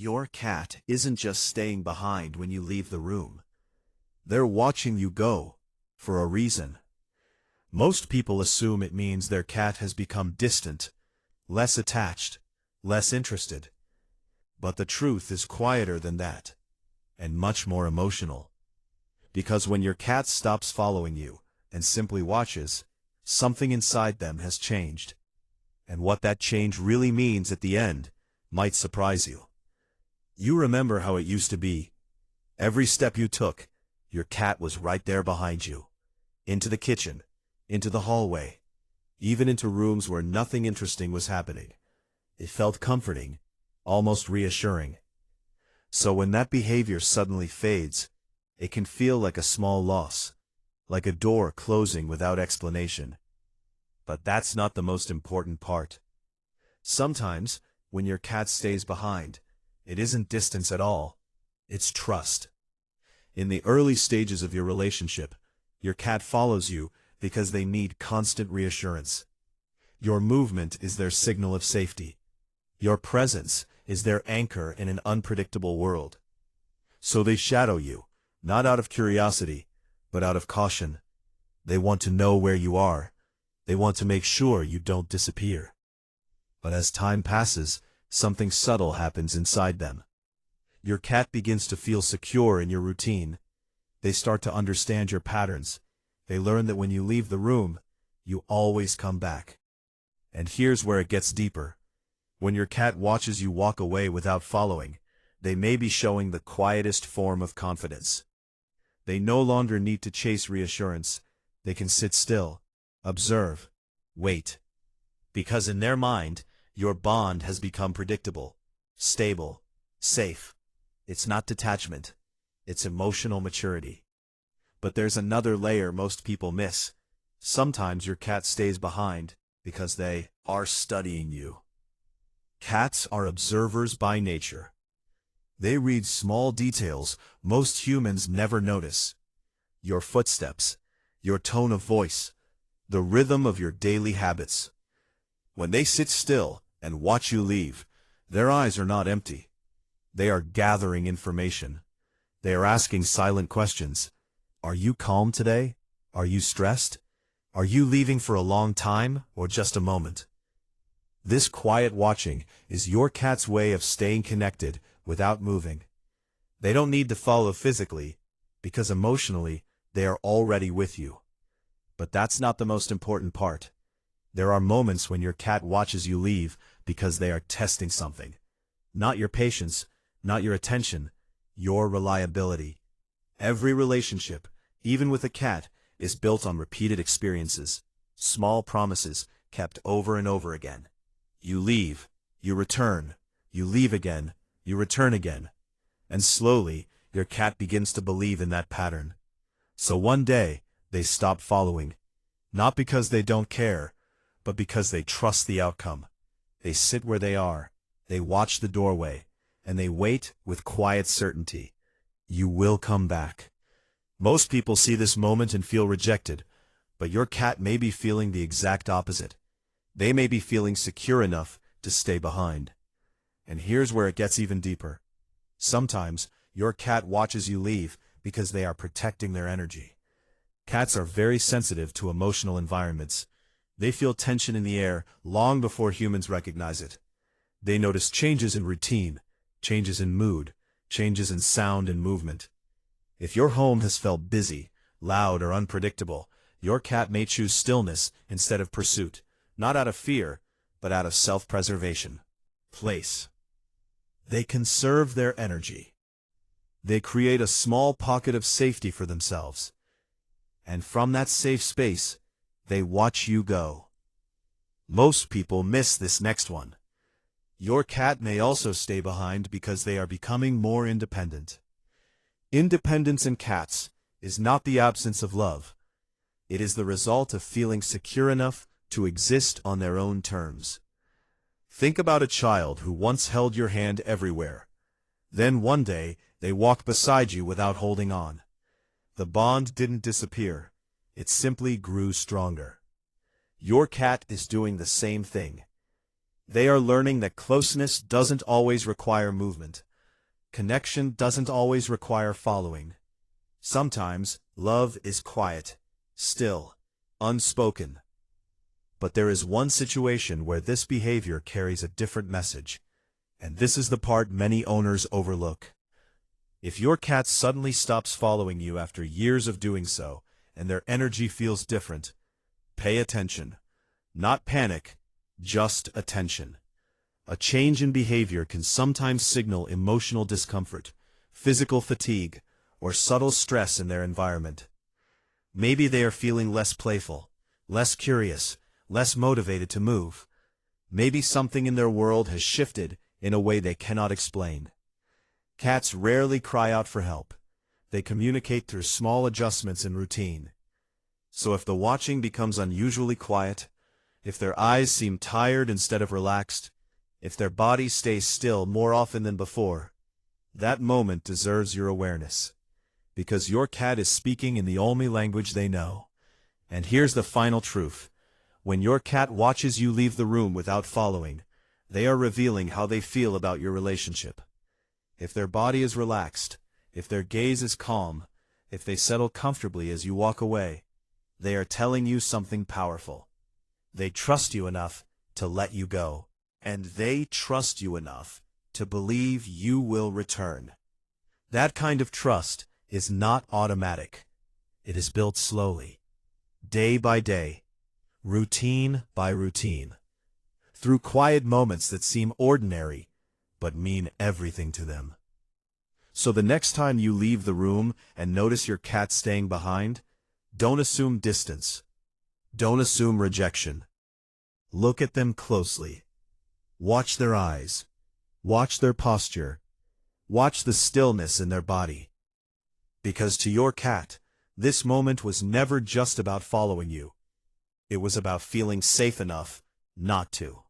Your cat isn't just staying behind when you leave the room. They're watching you go, for a reason. Most people assume it means their cat has become distant, less attached, less interested. But the truth is quieter than that, and much more emotional. Because when your cat stops following you and simply watches, something inside them has changed. And what that change really means at the end might surprise you. You remember how it used to be. Every step you took, your cat was right there behind you. Into the kitchen, into the hallway, even into rooms where nothing interesting was happening. It felt comforting, almost reassuring. So when that behavior suddenly fades, it can feel like a small loss, like a door closing without explanation. But that's not the most important part. Sometimes, when your cat stays behind, it isn't distance at all, it's trust. In the early stages of your relationship, your cat follows you because they need constant reassurance. Your movement is their signal of safety. Your presence is their anchor in an unpredictable world. So they shadow you, not out of curiosity, but out of caution. They want to know where you are. They want to make sure you don't disappear. But as time passes, something subtle happens inside them. Your cat begins to feel secure in your routine. They start to understand your patterns. They learn that when you leave the room, you always come back. And here's where it gets deeper. When your cat watches you walk away without following, they may be showing the quietest form of confidence. They no longer need to chase reassurance. They can sit still, observe, wait. Because in their mind, your bond has become predictable, stable, safe. It's not detachment, it's emotional maturity. But there's another layer most people miss. Sometimes your cat stays behind because they are studying you. Cats are observers by nature. They read small details most humans never notice. Your footsteps, your tone of voice, the rhythm of your daily habits. When they sit still and watch you leave, their eyes are not empty. They are gathering information. They are asking silent questions. Are you calm today? Are you stressed? Are you leaving for a long time or just a moment? This quiet watching is your cat's way of staying connected without moving. They don't need to follow physically, because emotionally they are already with you. But that's not the most important part. There are moments when your cat watches you leave because they are testing something. Not your patience, not your attention, your reliability. Every relationship, even with a cat, is built on repeated experiences, small promises kept over and over again. You leave, you return, you leave again, you return again. And slowly, your cat begins to believe in that pattern. So one day, they stop following. Not because they don't care, but because they trust the outcome. They sit where they are, they watch the doorway, and they wait with quiet certainty. You will come back. Most people see this moment and feel rejected, but your cat may be feeling the exact opposite. They may be feeling secure enough to stay behind. And here's where it gets even deeper. Sometimes, your cat watches you leave because they are protecting their energy. Cats are very sensitive to emotional environments. They feel tension in the air long before humans recognize it. They notice changes in routine, changes in mood, changes in sound and movement. If your home has felt busy, loud, or unpredictable, your cat may choose stillness instead of pursuit, not out of fear, but out of self-preservation. Place. They conserve their energy. They create a small pocket of safety for themselves. And from that safe space, they watch you go. Most people miss this next one. Your cat may also stay behind because they are becoming more independent. Independence in cats is not the absence of love. It is the result of feeling secure enough to exist on their own terms. Think about a child who once held your hand everywhere. Then one day, they walked beside you without holding on. The bond didn't disappear. It simply grew stronger. Your cat is doing the same thing. They are learning that closeness doesn't always require movement. Connection doesn't always require following. Sometimes, love is quiet, still, unspoken. But there is one situation where this behavior carries a different message, and this is the part many owners overlook. If your cat suddenly stops following you after years of doing so, and their energy feels different, pay attention. Not panic, just attention. A change in behavior can sometimes signal emotional discomfort, physical fatigue, or subtle stress in their environment. Maybe they are feeling less playful, less curious, less motivated to move. Maybe something in their world has shifted in a way they cannot explain. Cats rarely cry out for help. They communicate through small adjustments in routine. So if the watching becomes unusually quiet, if their eyes seem tired instead of relaxed, if their body stays still more often than before, that moment deserves your awareness. Because your cat is speaking in the only language they know. And here's the final truth. When your cat watches you leave the room without following, they are revealing how they feel about your relationship. If their body is relaxed, if their gaze is calm, if they settle comfortably as you walk away, they are telling you something powerful. They trust you enough to let you go, and they trust you enough to believe you will return. That kind of trust is not automatic. It is built slowly, day by day, routine by routine, through quiet moments that seem ordinary but mean everything to them. So the next time you leave the room and notice your cat staying behind, don't assume distance. Don't assume rejection. Look at them closely. Watch their eyes. Watch their posture. Watch the stillness in their body. Because to your cat, this moment was never just about following you. It was about feeling safe enough not to.